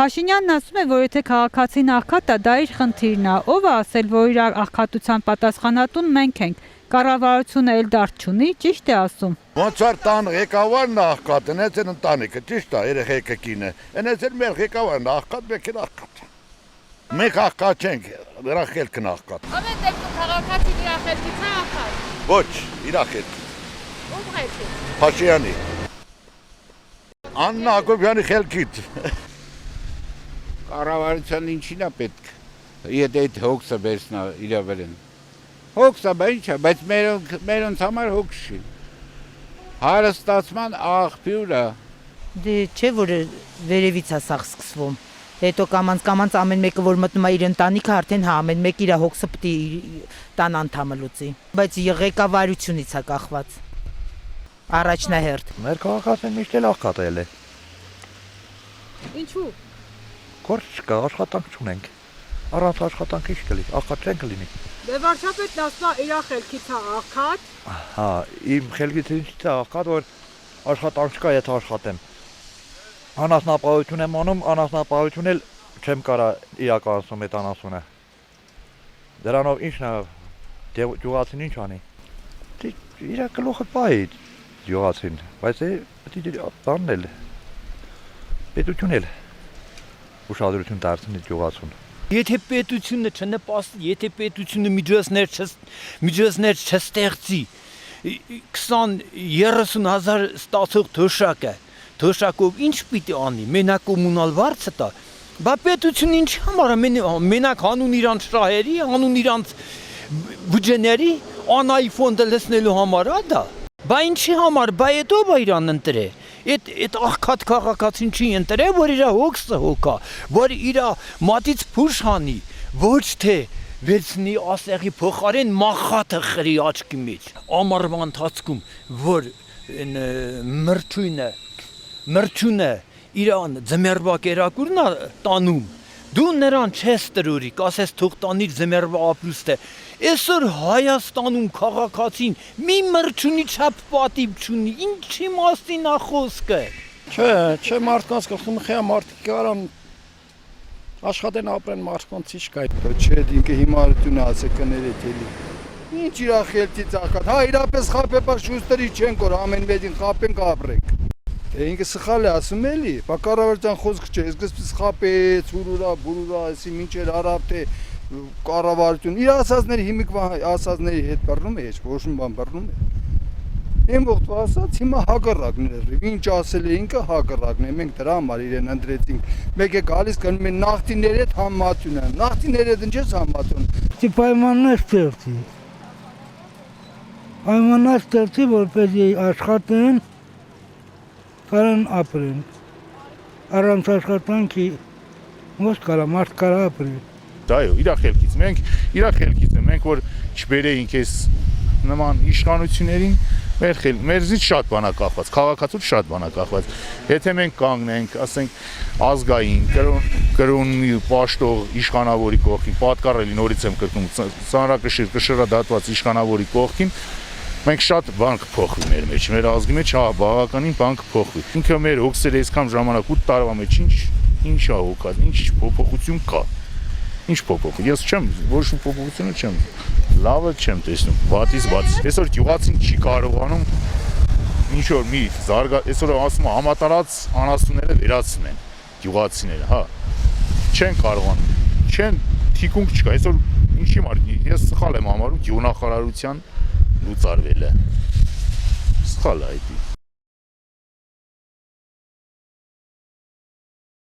Փաշինյանն ասում է, որ եթե քաղաքացին աղքատ է, դա իր խնդիրն է, ով է ասել, որ իր աղքատության պատասխանատուն մենք ենք, կառավարությունը էլ դարձ չունի, ճիշտ է ասում։ Ոնց որ տան ղեկավարն աղքատ, այնց էլ ընտանիքը, ճիշտ է, երեխեքը կինը, այնց էլ մեր ղեկավարն աղքատ, մենք էլ աղքատ։ Մենք աղքատ չենք, նրա խելքն աղքատ։ Ամեն դեպքում քաղաքացին իր խելքից է աղքատ։ Ոչ, իր խելք։ Ո՞վ խելքի։ Փաշինյանի։ Աննա Հակոբյանի խելքից։ Կառավարության ինչին է պետք։ Եթե այդ հոգսը վերցնա իր վրան։ Հոգսը ինչ է, բայց մերոնց համար հոգս չի։ Հարստացման աղբյուրը։ Դե չէ որ վերևից է սա սկսվում։ Հետո կամանց ամեն մեկը որ մտնում է իր ընտանիքը արդեն հա ամեն մեկ իր հոգսը պիտի տան անդամը լուծի։ Բայց ղեկավարությունից է կախված։ Առաջնահերթ։ Մեր քաղաքացին միշտ էլ աղքատ է։ Ինչու։ Գործ չկա, աշխատանք չունենք։ Առանց աշխատանքի ինչ կլինի, աղքատ չենք լինի։ Դե վարչապետն ասում է իր խելքից է աղքատ։ Հա, իմ խելքից ինչից է աղքատ, որ աշխատանք չկա, եթե աշխատեմ։ Անասնապահություն եմ անում, անասնապահություն էլ չեմ կարա իրականացնում այդ անասունը։ Դրանով ինչն է գյուղացին ինչ անի։ Իր գլուխը պահի գյուղացին, բայց պետք է բաննել։ Պետություն էլ ուշադրություն դարձնի գյուղացուն։ Եթե պետությունը չնպաստի, եթե պետությունը միջոցներ չստեղծի 20-30 հազար ստացող թոշակով ինչ պիտի անի, մենակ կոմունալ վարձը տա, բա պետությունը ինչ համար է, մենակ հանուն իրանց շահերի, հանուն իրանց բյուջեների, անայի ֆոնդը լցնելու համար է դա, բա ինչի համար, բա այդ ով է իրան ընտրե, այդ աղքատ քաղաքացին չի ընտրե, որ իր հոգսը հոգա, որ իր մատից փուշ հանի, ոչ թե վերցնի ասեղի փոխարեն մախաթը խրի աչքի մեջ, ամառվա ընթացքում, որ մրջյունը իրան ձմեռվա կերակուրն է տանում, դու նրան չես տրորի, կասես թող տանիր ձմեռվա ապրուստը, այսօր Հայաստանում քաղաքացին մի մրջյունի չափ պատիվ չունի, ինչի մասին է խոսքը։ Չէ, մարդկանց գլխում խիա մարդիկ կարան աշխատեն ապրեն մարդկանց ինչ կա։ Չէ, ինքը հիմարություն է ասել կներեք էլի։ Ինչ իր խելքից աղքատ։ Հա, իրապես խապեպա շուստերի չեն կոր ամեն մեկին խապենք ապրենք։ Ինքը սխալ է ասում էլի, բա կառավարության խոսքը չէ, այսպես խապեց, հուրուրա, բուրուրա, այսի մինչեր արավ թե կառավարություն իր ասածների հիմիկվա ասածների հետ բռնում է, ոչ մի բան բռնում է։ Այն ողջ ասած հիմա հակառակն է, ինչ ասել է ինքը հակառակն է, մենք դրա համար իրեն ընտրեցինք։ Մեկ է գալիս կանում են նախտիների հետ համատուն են, նախտիների հետ ինչպես համատուն։ Դի պայմաններ ստեղծի։ Պայմաններ ստեղծի, որպեսզի աշխատեն, կարան ապրեն։ Առանց աշխատանքի ոչ կարա մարդ կարա ապրի։ Այո, իր խելքից, մենք որ չբերեինք այս նման իշխանություններին, մեզից շատ բան է կախված, քաղաքացուց շատ բան է կախված։ Եթե մենք կանգնենք, ասենք ազգային, կրոնի պաշտող իշխանավորի կողքին, պատկառելի նորից եմ կրկնում, ծանրակշիռ կշռադատված իշխանավորի կողքին, մենք շատ բան կփոխվի մեր մեջ, մեր ազգի մեջ բավականին բան կփոխվի։ Ինքը մեր հոգսերը այսքան ժամանակ 8 տարվա մեջ ինչ է հոգած, ինչ փոփոխություն կա։ Ինչ փոփոխություն։ Ես չեմ, ոչ մի փոփոխություն չեմ։ Լավը չեմ տեսնում, բացից բաց։ Այսօր գյուղացին չի կարողանում ինչ որ մի այսօր ասում եմ համատարած անասունները վերացնեն գյուղացիները, հա։ Չեն կարողանում։ Չեն թիկունք չկա։ Այսօր ինչի համար ես սխալ եմ համարում գյուղնախարարության լուծարվելը։ Սխալ է այդ։